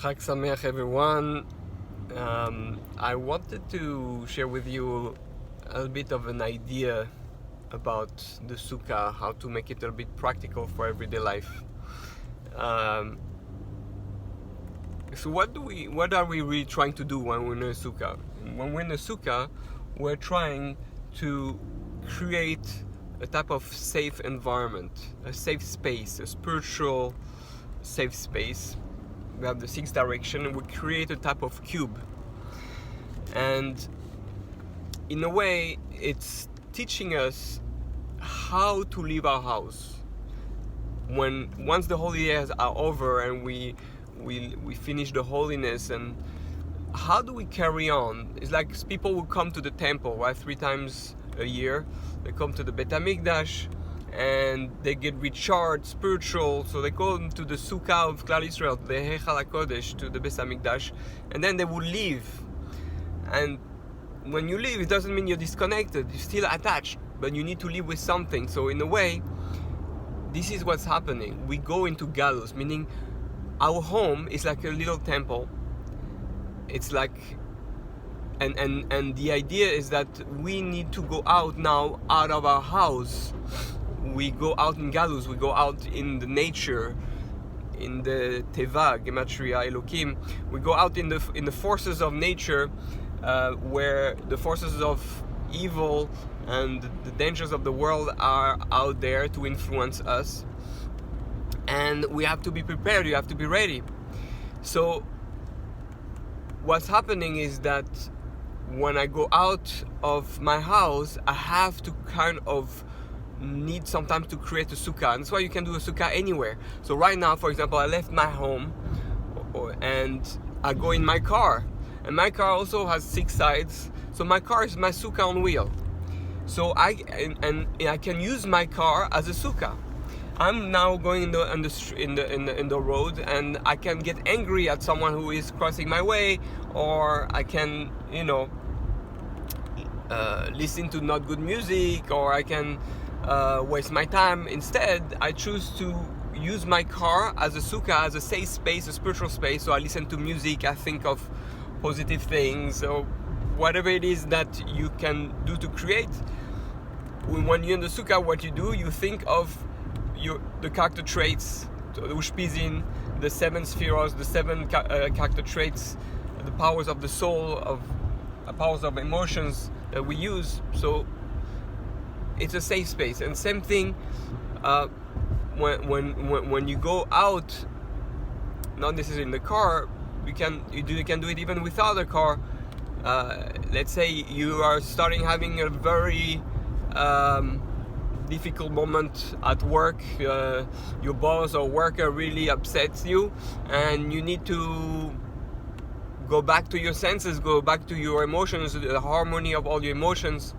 Chag Sameach, everyone. I wanted to share with you a bit of an idea about the Sukkah, how to make it a bit practical for everyday life. So what are we really trying to do when we're in a Sukkah? When we're in a Sukkah, we're trying to create a type of safe environment, a safe space, a spiritual safe space. We have the sixth direction, and we create a type of cube. And in a way, it's teaching us how to leave our house. Once the holy days are over and we finish the holiness, and how do we carry on? It's like people will come to the temple, right? 3 times a year. They come to the Bet HaMikdash and they get recharged, spiritual. So they go to the Sukkah of Klal Israel, the Heichal HaKodesh, to the Bet HaMikdash, and then they will leave. And when you leave, it doesn't mean you're disconnected. You're still attached, but you need to leave with something. So in a way, this is what's happening. We go into galus, meaning our home is like a little temple. It's like, and the idea is that we need to go out now, out of our house. We go out in galus, we go out in the nature, in the teva, gematria, Elokim. We go out in the forces of nature, where the forces of evil and the dangers of the world are out there to influence us. And we have to be prepared, you have to be ready. So what's happening is that when I go out of my house, I have to kind of need sometimes to create a sukkah. And that's why you can do a sukkah anywhere. So right now, for example, I left my home and I go in my car. And my car also has 6 sides. So my car is my sukkah on wheel. So I can use my car as a sukkah. I'm now going in the road, and I can get angry at someone who is crossing my way, or I can, listen to not good music, or I can waste my time. Instead, I choose to use my car as a sukkah, as a safe space, a spiritual space. So I listen to music, I think of positive things, or whatever it is that you can do to create. When you're in the sukkah, what you do, you think of the character traits, the ushpizin, the 7 spheros, the 7 character traits, the powers of the soul, of powers of emotions that we use. So it's a safe space. And same thing when you go out, not necessarily in the car, you can do it even without a car. Let's say you are starting having a very difficult moment at work, your boss or worker really upsets you, and you need to go back to your senses, go back to your emotions, the harmony of all your emotions,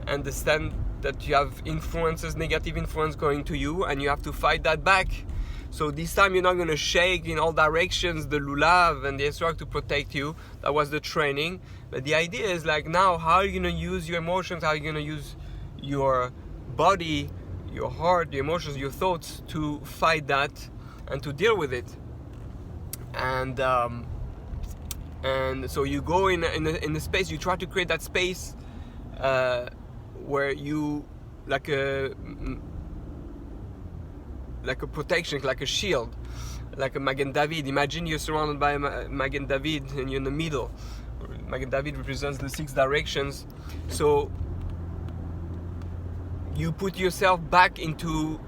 understand that you have influences, negative influence going to you, and you have to fight that back. So this time you're not going to shake in all directions the lulav and the esrog to protect you. That was the training. But the idea is like, now how are you going to use your emotions, how are you going to use your body, your heart, your emotions, your thoughts to fight that and to deal with it. And so you go in the space, you try to create that space where you like a protection, like a shield, like a Magen David. Imagine you're surrounded by a Magen David and you're in the middle. Magen David represents the 6 directions. So you put yourself back into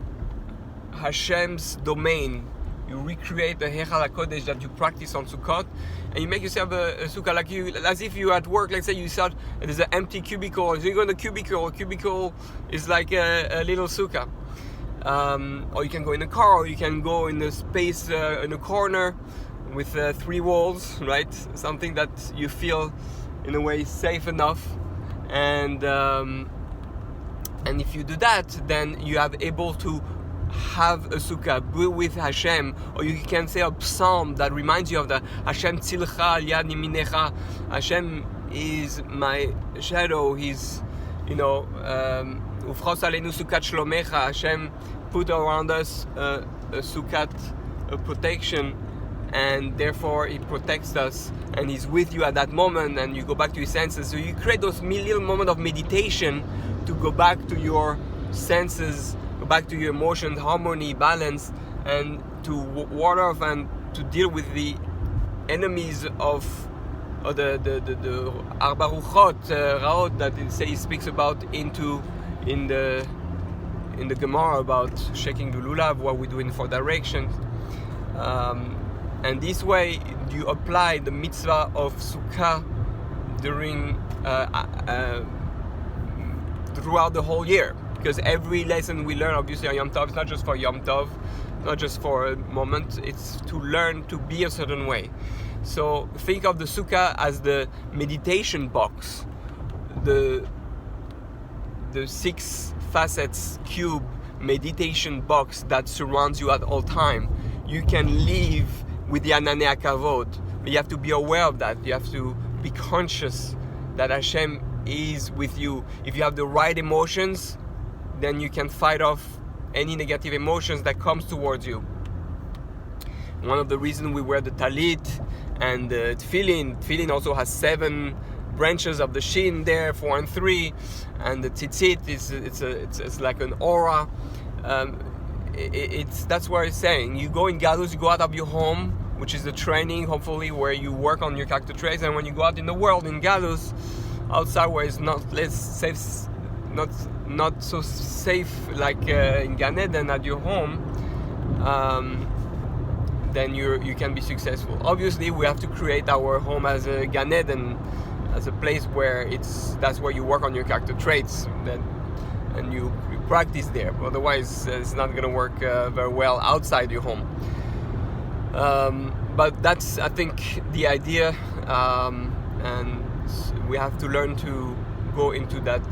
Hashem's domain. You recreate the Heichal HaKodesh that you practice on Sukkot, and you make yourself a sukkah as if you're at work. Let's say you start, there's an empty cubicle, so you go in the cubicle. A cubicle is like a little sukkah. Or you can go in a car, or you can go in a space in a corner with 3 walls, right? Something that you feel in a way safe enough. And if you do that, then you are able to have a sukkah, be with Hashem, or you can say a psalm that reminds you of the Hashem tzilcha al yad yaminecha. Hashem is my shadow. He's, ufchos aleinu sukkat shlomecha. Hashem put around us a sukkat, a protection, and therefore He protects us, and He's with you at that moment, and you go back to your senses. So you create those little moments of meditation to go back to your senses, go back to your emotions, harmony, balance, and to ward off and to deal with the enemies of the Arba Ruchot, Raot, that he speaks about in the Gemara about shaking the lulav, what we do in 4 directions. And this way you apply the mitzvah of Sukkah during throughout the whole year, because every lesson we learn, obviously on Yom Tov, it's not just for Yom Tov, not just for a moment, it's to learn to be a certain way. So think of the Sukkah as the meditation box, the 6 facets cube meditation box that surrounds you at all time. You can live with the Ananei Kavod, but you have to be aware of that. You have to be conscious that Hashem is with you. If you have the right emotions, then you can fight off any negative emotions that comes towards you. One of the reasons we wear the talit and the tefillin also has 7 branches of the shin there, 4 and 3, and the tzitzit it's like an aura. That's what it's saying. You go in Galus, you go out of your home, which is the training, hopefully, where you work on your character traits, and when you go out in the world, in Galus, outside where it's not less safe, not so safe like in Gan Eden at your home, then you can be successful. Obviously, we have to create our home as a Gan Eden, as a place where that's where you work on your character traits, and you practice there. Otherwise, it's not going to work very well outside your home. But that's, I think, the idea, and we have to learn to go into that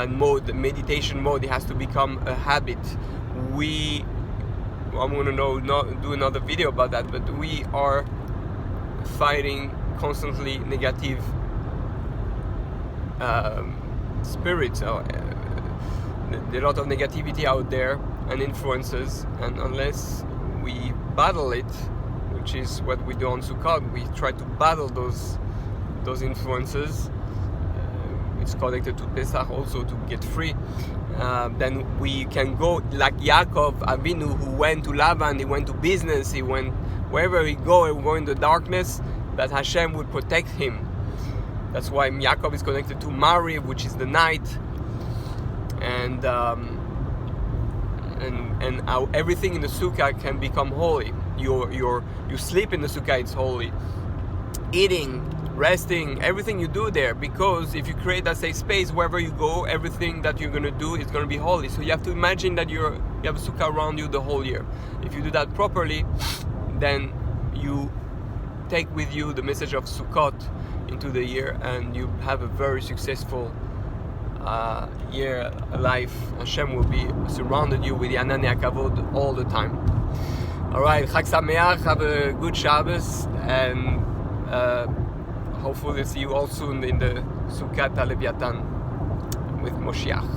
mode, the meditation mode. It has to become a habit. I'm going to do another video about that, but we are fighting constantly negative spirits. A lot of negativity out there and influences, and unless we battle it, which is what we do on Sukkot, we try to battle those influences. It's connected to Pesach also, to get free. Then we can go like Yaakov Avinu, who went to Lavan, he went to business, he went wherever he go in the darkness, that Hashem would protect him. That's why Yaakov is connected to Mariv, which is the night, and everything in the Sukkah can become holy. You sleep in the Sukkah, it's holy. Eating, resting, everything you do there, because if you create that safe space, wherever you go, everything that you're going to do is going to be holy. So you have to imagine that you have a Sukkah around you the whole year. If you do that properly, then you take with you the message of Sukkot into the year, and you have a very successful year, life. Hashem will be surrounded you with the Ananei Kavod all the time. Alright, Chag Sameach, have a good Shabbos, and hopefully see you all soon in the Sukkot HaLeviatan with Moshiach.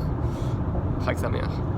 Chag Sameach.